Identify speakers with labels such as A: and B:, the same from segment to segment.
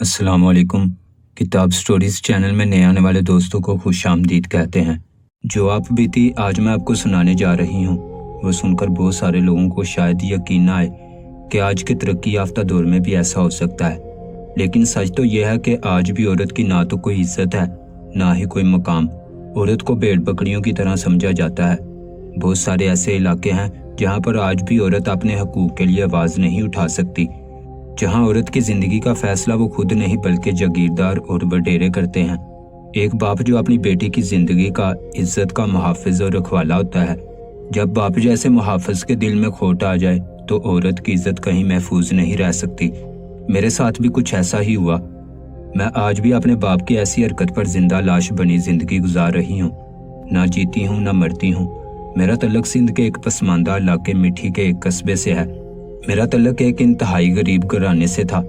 A: السلام علیکم۔ کتاب سٹوریز چینل میں نئے آنے والے دوستوں کو خوش آمدید کہتے ہیں۔ جو آپ بیتی آج میں آپ کو سنانے جا رہی ہوں وہ سن کر بہت سارے لوگوں کو شاید یقین نہ آئے کہ آج کے ترقی یافتہ دور میں بھی ایسا ہو سکتا ہے، لیکن سچ تو یہ ہے کہ آج بھی عورت کی نہ تو کوئی عزت ہے نہ ہی کوئی مقام۔ عورت کو بھیڑ بکریوں کی طرح سمجھا جاتا ہے۔ بہت سارے ایسے علاقے ہیں جہاں پر آج بھی عورت اپنے حقوق کے لیے آواز نہیں اٹھا سکتی، جہاں عورت کی زندگی کا فیصلہ وہ خود نہیں بلکہ جاگیردار اور وڈیرے کرتے ہیں۔ ایک باپ جو اپنی بیٹی کی زندگی کا عزت کا محافظ اور رکھوالا ہوتا ہے، جب باپ جیسے محافظ کے دل میں کھوٹ آ جائے تو عورت کی عزت کہیں محفوظ نہیں رہ سکتی۔ میرے ساتھ بھی کچھ ایسا ہی ہوا۔ میں آج بھی اپنے باپ کی ایسی حرکت پر زندہ لاش بنی زندگی گزار رہی ہوں، نہ جیتی ہوں نہ مرتی ہوں۔ میرا تعلق سندھ کے ایک پسماندہ علاقے مٹھی کے ایک قصبے سے ہے۔ میرا تعلق ایک انتہائی غریب گھرانے سے تھا۔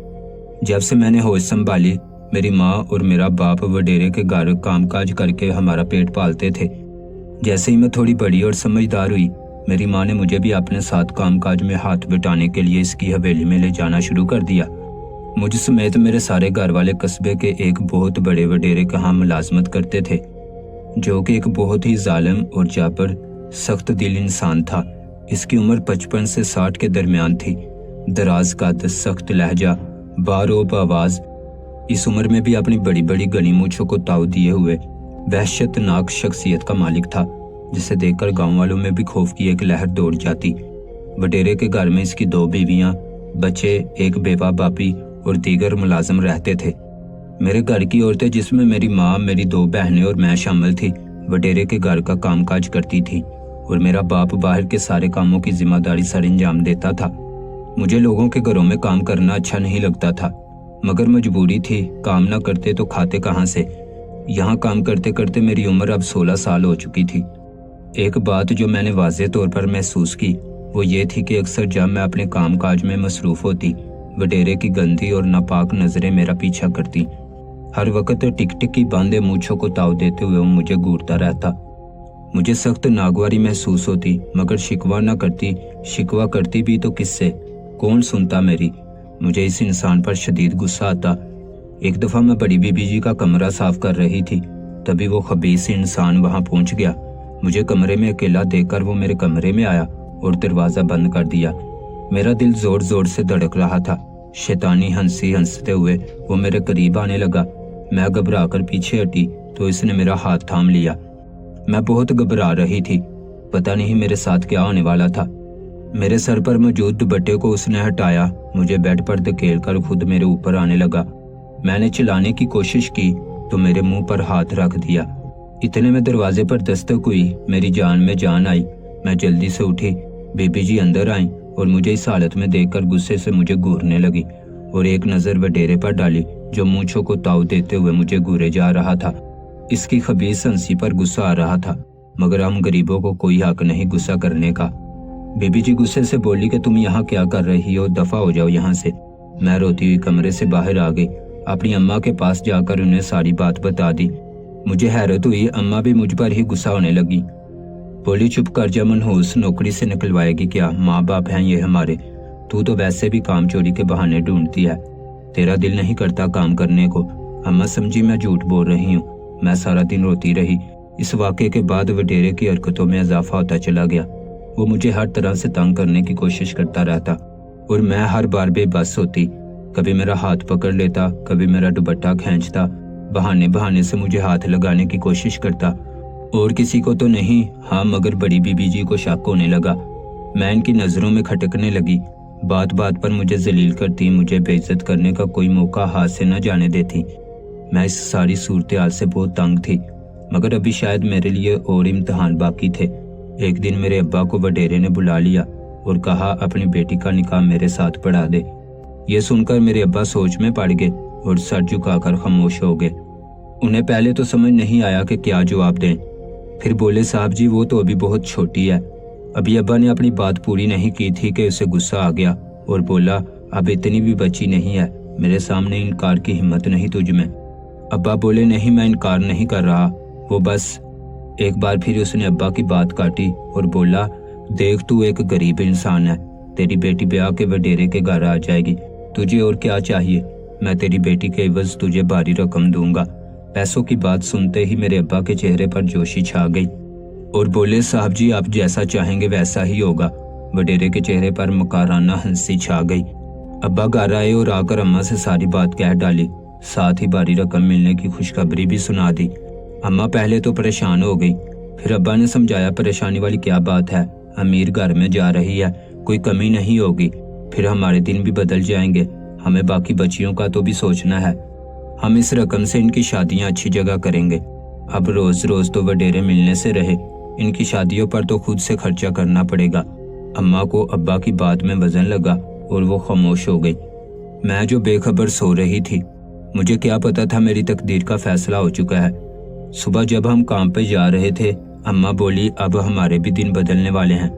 A: جب سے میں نے ہوش سنبھالی، میری ماں اور میرا باپ وڈیرے کے گھر کام کاج کر کے ہمارا پیٹ پالتے تھے۔ جیسے ہی میں تھوڑی بڑی اور سمجھدار ہوئی، میری ماں نے مجھے بھی اپنے ساتھ کام کاج میں ہاتھ بٹانے کے لیے اس کی حویلی میں لے جانا شروع کر دیا۔ مجھ سمیت میرے سارے گھر والے قصبے کے ایک بہت بڑے وڈیرے کا ہم ملازمت کرتے تھے، جو کہ ایک بہت ہی ظالم اور جابر سخت دل انسان تھا۔ اس کی عمر 55 سے 60 کے درمیان تھی۔ دراز قد، سخت لہجہ، باروب آواز، اس عمر میں بھی اپنی بڑی بڑی گنی مونچھوں کو تاؤ دیے ہوئے وحشت ناک شخصیت کا مالک تھا، جسے دیکھ کر گاؤں والوں میں بھی خوف کی ایک لہر دوڑ جاتی۔ وڈیرے کے گھر میں اس کی 2 بیویاں، بچے، ایک بیوہ باپی اور دیگر ملازم رہتے تھے۔ میرے گھر کی عورتیں، جس میں میری ماں، میری 2 بہنیں اور میں شامل تھی، وڈیرے کے گھر کا کام کاج کرتی تھی اور میرا باپ باہر کے سارے کاموں کی ذمہ داری سر انجام دیتا تھا۔ مجھے لوگوں کے گھروں میں کام کرنا اچھا نہیں لگتا تھا، مگر مجبوری تھی، کام نہ کرتے تو کھاتے کہاں سے۔ یہاں کام کرتے کرتے میری عمر اب 16 سال ہو چکی تھی۔ ایک بات جو میں نے واضح طور پر محسوس کی وہ یہ تھی کہ اکثر جب میں اپنے کام کاج میں مصروف ہوتی، وڈیرے کی گندی اور ناپاک نظریں میرا پیچھا کرتی۔ ہر وقت ٹک ٹکی باندھے مونچھوں کو تاؤ دیتے ہوئے وہ مجھے گھورتا رہتا۔ مجھے سخت ناگواری محسوس ہوتی، مگر شکوہ نہ کرتی۔ شکوہ کرتی بھی تو کس سے؟ کون سنتا میری؟ مجھے اس انسان پر شدید غصہ آتا۔ ایک دفعہ میں بڑی بی بی جی کا کمرہ صاف کر رہی تھی، تبھی وہ خبیث انسان وہاں پہنچ گیا۔ مجھے کمرے میں اکیلا دیکھ کر وہ میرے کمرے میں آیا اور دروازہ بند کر دیا۔ میرا دل زور زور سے دھڑک رہا تھا۔ شیطانی ہنسی ہنستے ہوئے وہ میرے قریب آنے لگا۔ میں گھبرا کر پیچھے ہٹی تو اس نے میرا ہاتھ تھام لیا۔ میں بہت گھبرا رہی تھی، پتہ نہیں میرے ساتھ کیا ہونے والا تھا۔ میرے سر پر موجود دوپٹے کو اس نے ہٹایا، مجھے بیڈ پر دھکیل کر خود میرے اوپر آنے لگا۔ میں نے چلانے کی کوشش کی تو میرے منہ پر ہاتھ رکھ دیا۔ اتنے میں دروازے پر دستک ہوئی، میری جان میں جان آئی۔ میں جلدی سے اٹھی، بی بی جی اندر آئیں اور مجھے اس حالت میں دیکھ کر غصے سے مجھے گھورنے لگی اور ایک نظر وڈیرے پر ڈالی جو مونچھوں کو تاؤ دیتے ہوئے مجھے گھورے جا رہا تھا۔ اس کی خبیث ہنسی پر غصہ آ رہا تھا، مگر ہم غریبوں کو کوئی حق نہیں غصہ کرنے کا۔ بی بی جی غصے سے بولی کہ تم یہاں کیا کر رہی ہو، دفع ہو جاؤ یہاں سے۔ میں روتی ہوئی کمرے سے باہر آ گئی، اپنی اماں کے پاس جا کر انہیں ساری بات بتا دی۔ مجھے حیرت ہوئی، اماں بھی مجھ پر ہی غصہ ہونے لگی۔ بولی چپ کر جا منحوس، نوکری سے نکلوائے گی کیا؟ ماں باپ ہیں یہ ہمارے، تو ویسے بھی کام چوری کے بہانے ڈھونڈتی ہے، تیرا دل نہیں کرتا کام کرنے کو؟ اماں سمجھی میں جھوٹ بول رہی ہوں۔ میں سارا دن روتی رہی۔ اس واقعے کے بعد وڈیرے کی حرکتوں میں اضافہ ہوتا چلا گیا۔ وہ مجھے ہر طرح سے تنگ کرنے کی کوشش کرتا رہتا اور میں ہر بار بے بس ہوتی۔ کبھی میرا ہاتھ پکڑ لیتا، کبھی میرا دوپٹہ کھینچتا، بہانے سے مجھے ہاتھ لگانے کی کوشش کرتا۔ اور کسی کو تو نہیں، ہاں مگر بڑی بی بی جی کو شک ہونے لگا۔ میں ان کی نظروں میں کھٹکنے لگی، بات بات پر مجھے ذلیل کرتی، مجھے بے عزت کرنے کا کوئی موقع ہاتھ سے نہ جانے دیتی۔ میں اس ساری صورتحال سے بہت تنگ تھی، مگر ابھی شاید میرے لیے اور امتحان باقی تھے۔ ایک دن میرے ابا کو وڈیرے نے بلا لیا اور کہا اپنی بیٹی کا نکاح میرے ساتھ پڑھا دے۔ یہ سن کر میرے ابا سوچ میں پڑ گئے اور سر جھکا کر خاموش ہو گئے۔ انہیں پہلے تو سمجھ نہیں آیا کہ کیا جواب دیں۔ پھر بولے صاحب جی وہ تو ابھی بہت چھوٹی ہے۔ ابھی ابا نے اپنی بات پوری نہیں کی تھی کہ اسے غصہ آ گیا اور بولا اب اتنی بھی بچی نہیں ہے، میرے سامنے انکار کی ہمت نہیں تجھ میں۔ ابا بولے نہیں میں انکار نہیں کر رہا، وہ بس۔ ایک بار پھر اس نے ابا کی بات کاٹی اور بولا دیکھ تو ایک غریب انسان ہے، تیری بیٹی بیاہ کے وڈیرے کے گھر آ جائے گی، تجھے اور کیا چاہیے؟ मैं तेरी बेटी के एवज तुझे भारी रकम दूंगा। पैसों की बात सुनते ही मेरे अब्बा के चेहरे पर जोशी छा गई और बोले, साहब जी आप जैसा चाहेंगे वैसा ही होगा। वडेरे के चेहरे पर मकाराना हंसी छा गई। अब्बा घर आए और आकर अम्मा से सारी बात कह डाली, साथ ही भारी रकम मिलने की खुशखबरी भी सुना दी। अम्मा पहले तो परेशान हो गई, फिर अब्बा ने समझाया, परेशानी वाली क्या बात है, अमीर घर में जा रही है, कोई कमी नहीं होगी, फिर हमारे दिन भी बदल जाएंगे, हमें बाकी बच्चियों का तो भी सोचना है। हम इस रकम से इनकी शादियां अच्छी जगह करेंगे। अब रोज रोज तो वडेरे मिलने से रहे, इनकी शादियों पर तो खुद से खर्चा करना पड़ेगा। अम्मा को अब्बा की बात में वजन लगा और वो खामोश हो गई। मैं जो बेखबर सो रही थी, मुझे क्या पता था मेरी तकदीर का फैसला हो चुका है। सुबह जब हम काम पे जा रहे थे, अम्मा बोली, अब हमारे भी दिन बदलने वाले हैं।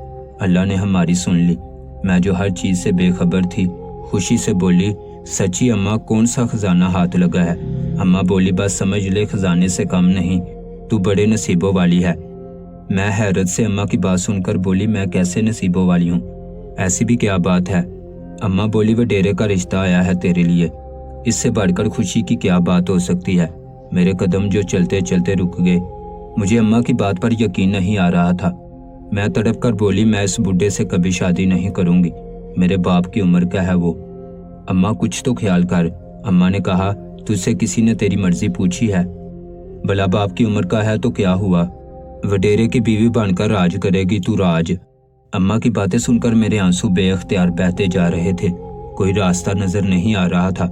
A: अल्लाह ने हमारी सुन ली। मैं जो हर चीज से बेखबर थी, खुशी से बोली, सच्ची अम्मा, कौन सा खजाना हाथ लगा है? अम्मा बोली, बस समझ ले खजाने से कम नहीं, तू बड़े नसीबों वाली है। मैं हैरत से अम्मा की बात सुनकर बोली, मैं कैसे नसीबों वाली हूँ? ऐसी भी क्या बात है? अम्मा बोली, वडेरे का रिश्ता आया है तेरे लिए, इससे बढ़कर खुशी की क्या बात हो सकती है? मेरे कदम जो चलते चलते रुक गए। मुझे अम्मा की बात पर यकीन नहीं आ रहा था। मैं तड़प कर बोली, मैं इस बुढ़े से कभी शादी नहीं करूंगी, मेरे बाप की उम्र का है वो। अम्मा कुछ तो ख्याल कर। अम्मा ने कहा, तुझसे किसी ने तेरी मर्जी पूछी है? भला बाप की उम्र का है तो क्या हुआ? वडेरे की बीवी बनकर राज करेगी तू राज। अम्मा की बातें सुनकर मेरे आंसू बेअख्तियार बहते जा रहे थे। कोई रास्ता नजर नहीं आ रहा था।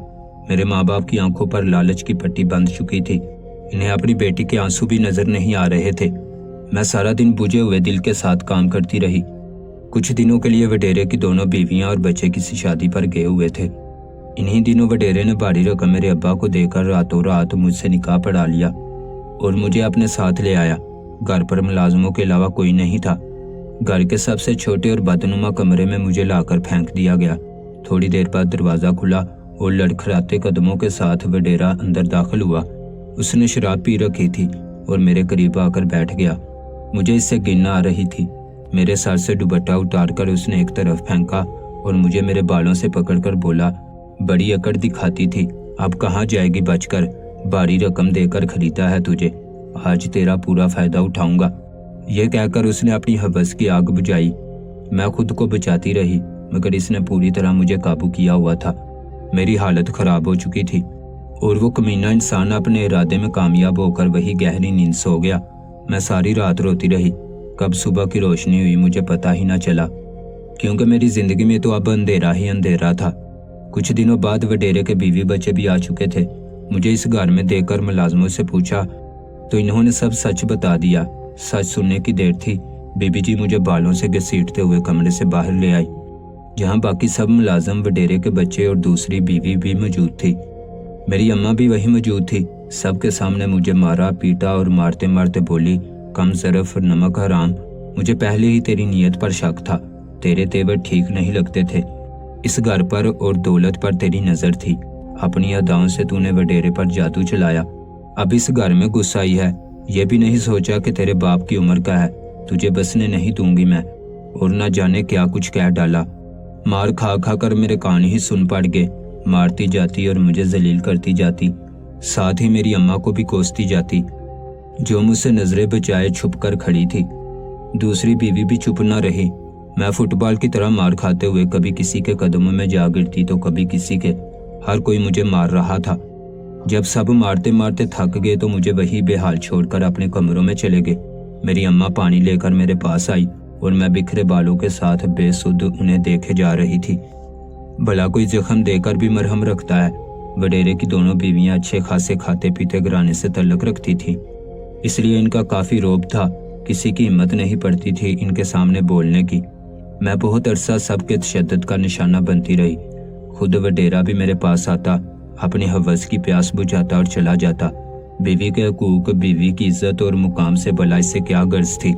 A: मेरे माँ बाप की आंखों पर लालच की पट्टी बंध चुकी थी। इन्हें अपनी बेटी के आंसू भी नजर नहीं आ रहे थे। मैं सारा दिन बुझे हुए दिल के साथ काम करती रही। कुछ दिनों के लिए वडेरे की दोनों बीवियां और बच्चे किसी शादी पर गए हुए थे। इन्हीं दिनों वडेरे ने भारी रकम मेरे अब्बा को देकर रातों रात मुझसे निकाह पढ़ा लिया और मुझे अपने साथ ले आया। घर पर मुलाजमों के अलावा कोई नहीं था। घर के सबसे छोटे और बदनुमा कमरे में मुझे लाकर फेंक दिया गया। थोड़ी देर बाद दरवाजा खुला और लड़खड़ाते कदमों के साथ वडेरा अंदर दाखिल हुआ। उसने शराब पी रखी थी और मेरे करीब आकर बैठ गया। मुझे इससे घिन आ रही थी। मेरे सर से दुपट्टा उतारकर उसने एक तरफ फेंका और मुझे मेरे बालों से पकड़कर बोला, बड़ी अकड़ दिखाती थी, अब कहाँ जाएगी बचकर, भारी रकम देकर खरीदा है तुझे, आज तेरा पूरा फायदा उठाऊंगा। यह कहकर उसने अपनी हवस की आग बुझाई। मैं खुद को बचाती रही, मगर इसने पूरी तरह मुझे काबू किया हुआ था। मेरी हालत खराब हो चुकी थी और वो कमीना इंसान अपने इरादे में कामयाब होकर वही गहरी नींद सो गया। मैं सारी रात रोती रही। कब सुबह की रोशनी हुई मुझे पता ही ना चला, क्योंकि मेरी जिंदगी में तो अब अंधेरा ही अंधेरा था। कुछ दिनों बाद वडेरे के बीवी बच्चे भी आ चुके थे। मुझे इस घर में देखकर मुलाजमों से पूछा तो इन्होंने सब सच बता दिया। सच सुनने की देर थी, बीबी जी मुझे बालों से घसीटते हुए कमरे से बाहर ले आई, जहां बाकी सब मुलाजम, वडेरे के बच्चे और दूसरी बीवी भी मौजूद थी। मेरी अम्मा भी वही मौजूद थी। सबके सामने मुझे मारा पीटा और मारते मारते बोली, कम ज़रफ़ नमक हराम, मुझे पहले ही तेरी नीयत पर शक था, तेरे तेवर ठीक नहीं लगते थे, इस घर पर और दौलत पर तेरी नज़र थी, अपनी अदाओं से तूने वडेरे पर जादू चलाया, अब इस घर में गुस्सा आई है, यह भी नहीं सोचा कि तेरे बाप की उम्र का है, तुझे बसने नहीं दूंगी मैं। और न जाने क्या कुछ कह डाला। मार खा खा कर मेरे कान ही सुन पड़ गए। मारती जाती और मुझे जलील करती जाती, साथ ही मेरी अम्मा को भी कोसती जाती, जो मुझसे नजरें बचाए छुप कर खड़ी थी। दूसरी बीवी भी चुप न रही। मैं फुटबॉल की तरह मार खाते हुए कभी किसी के कदमों में जा गिरती तो कभी किसी के। हर कोई मुझे मार रहा था। जब सब मारते मारते थक गए तो मुझे वही बेहाल छोड़कर अपने कमरों में चले गए। मेरी अम्मा पानी लेकर मेरे पास आई और मैं बिखरे बालों के साथ बेसुध उन्हें देखे जा रही थी। भला कोई जख्म देकर भी मरहम रखता है। वडेरे की दोनों बीवियां अच्छे खासे खाते पीते घराने से तल्लक रखती थी, इसलिए इनका काफी रौब था। किसी की हिम्मत नहीं पड़ती थी इनके सामने बोलने की। मैं बहुत अरसा सबके तशद्दुद का निशाना बनती रही। खुद वडेरा भी मेरे पास आता, अपनी हवस की प्यास बुझाता और चला जाता। बीवी के हकूक, बीवी की इज्जत और मुकाम से भला इससे क्या गर्ज थी।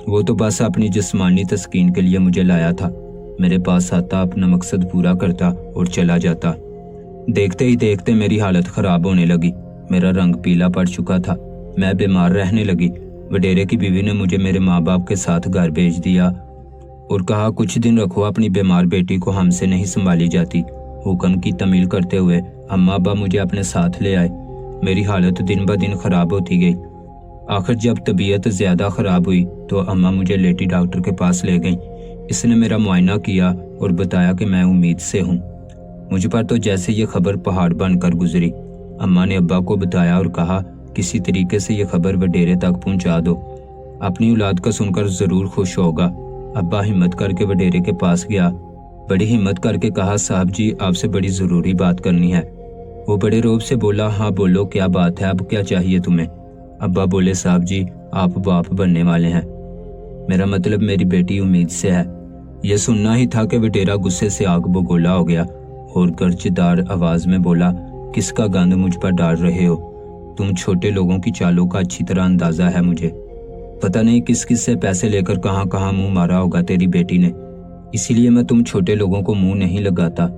A: वो तो बस अपनी जिस्मानी तस्कीन के लिए मुझे लाया था। मेरे पास आता, अपना मकसद पूरा करता और चला जाता। देखते ही देखते मेरी हालत खराब होने लगी। मेरा रंग पीला पड़ चुका था। मैं बीमार रहने लगी। वडेरे की बीवी ने मुझे मेरे माँ बाप के साथ घर भेज दिया और कहा, कुछ दिन रखो, अपनी बीमार बेटी को हमसे नहीं संभाली जाती। हुक्म की तमील करते हुए अम्मा अब्बा मुझे अपने साथ ले आए। मेरी हालत दिन ब दिन ख़राब होती गई। आखिर जब तबीयत ज़्यादा ख़राब हुई तो अम्मा मुझे लेडी डॉक्टर के पास ले गई। इसने मेरा मुआयना किया और बताया कि मैं उम्मीद से हूँ। मुझ पर तो जैसे ये खबर पहाड़ बनकर गुजरी। अम्मा ने अब्बा को बताया और कहा, किसी तरीके से ये खबर वडेरे तक पहुँचा दो, अपनी औलाद का सुनकर ज़रूर खुश होगा। अब्बा हिम्मत करके वडेरे के पास गया। बड़ी हिम्मत करके कहा, साहब जी आपसे बड़ी ज़रूरी बात करनी है। वो बड़े रोब से बोला, हाँ बोलो क्या बात है, अब क्या चाहिए तुम्हें। अब्बा बोले, साहब जी आप बाप बनने वाले हैं। मेरा मतलब मेरी बेटी उम्मीद से है। यह सुनना ही था कि वडेरा गुस्से से आग बगोला हो गया और गर्जदार आवाज़ में बोला, किसका गंद मुझ पर डाल रहे हो। तुम छोटे लोगों की चालों का अच्छी तरह अंदाज़ा है मुझे। पता नहीं किस किस से पैसे लेकर कहाँ कहाँ मुंह मारा होगा तेरी बेटी ने, इसीलिए मैं तुम छोटे लोगों को मुंह नहीं लगाता।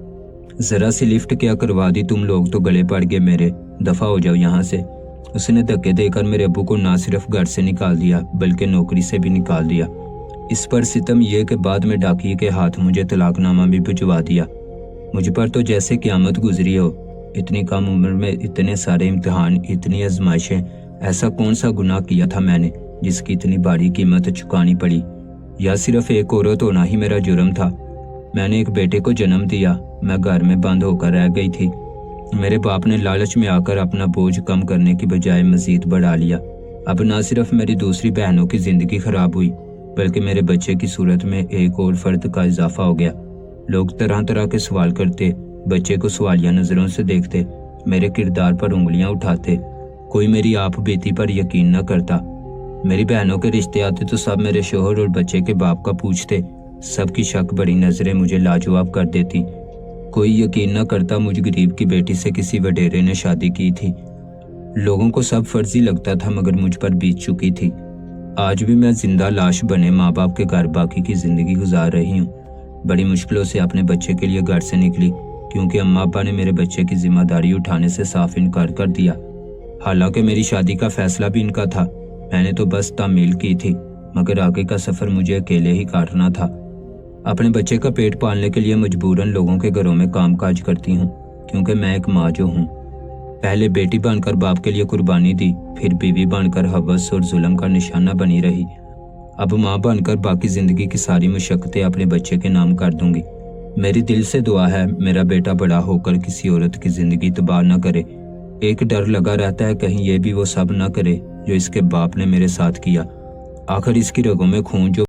A: ज़रा सी लिफ्ट क्या करवा दी तुम लोग तो गले पड़ गए मेरे, दफ़ा हो जाओ यहाँ से। उसने धक्के देकर मेरे अब्बू को ना सिर्फ घर से निकाल दिया बल्कि नौकरी से भी निकाल दिया। इस पर सितम यह कि बाद में डाकिए के हाथ मुझे तलाकनामा भी भिजवा दिया। मुझ पर तो जैसे क़यामत गुजरी हो। इतनी कम उम्र में इतने सारे इम्तिहान, इतनी आजमाइशें, ऐसा कौन सा गुनाह किया था मैंने जिसकी इतनी भारी कीमत चुकानी पड़ी। या सिर्फ एक औरत होना ही मेरा जुर्म था। मैंने एक बेटे को जन्म दिया, मैं घर में बंद होकर रह गई थी। मेरे बाप ने लालच में आकर अपना बोझ कम करने की बजाय मजीद बढ़ा लिया। अब ना सिर्फ मेरी दूसरी बहनों की ज़िंदगी ख़राब हुई बल्कि मेरे बच्चे की सूरत में एक और फ़र्द का इजाफा हो गया। लोग तरह तरह के सवाल करते, बच्चे को सवालिया नज़रों से देखते, मेरे किरदार पर उंगलियां उठाते। कोई मेरी आप बीती पर यकीन न करता। मेरी बहनों के रिश्ते आते तो सब मेरे शोहर और बच्चे के बाप का पूछते। सबकी शक बड़ी नज़रें मुझे लाजवाब कर देती। कोई यकीन न करता मुझ गरीब की बेटी से किसी वडेरे ने शादी की थी। लोगों को सब फर्जी लगता था मगर मुझ पर बीत चुकी थी। आज भी मैं जिंदा लाश बने माँ बाप के घर बाकी की ज़िंदगी गुजार रही हूँ। बड़ी मुश्किलों से अपने बच्चे के लिए घर से निकली क्योंकि अम्मा अब्बा ने मेरे बच्चे की जिम्मेदारी उठाने से साफ इनकार कर दिया। हालांकि मेरी शादी का फैसला भी इनका था, मैंने तो बस तामील की थी मगर आगे का सफ़र मुझे अकेले ही काटना था। अपने बच्चे का पेट पालने के लिए मजबूरन लोगों के घरों में कामकाज करती हूँ क्योंकि मैं एक माँ जो हूँ। पहले बेटी बनकर बाप के लिए कुर्बानी दी, फिर बीवी बनकर हवस और जुल्म का निशाना बनी रही। अब माँ बनकर बाकी ज़िंदगी की सारी मुशक्क़तें अपने बच्चे के नाम कर दूंगी। मेरी दिल से दुआ है मेरा बेटा बड़ा होकर किसी औरत की ज़िंदगी तबाह न करे। एक डर लगा रहता है कहीं ये भी वो सब न करे जो इसके बाप ने मेरे साथ किया। आखिर इसकी रगों में खून जो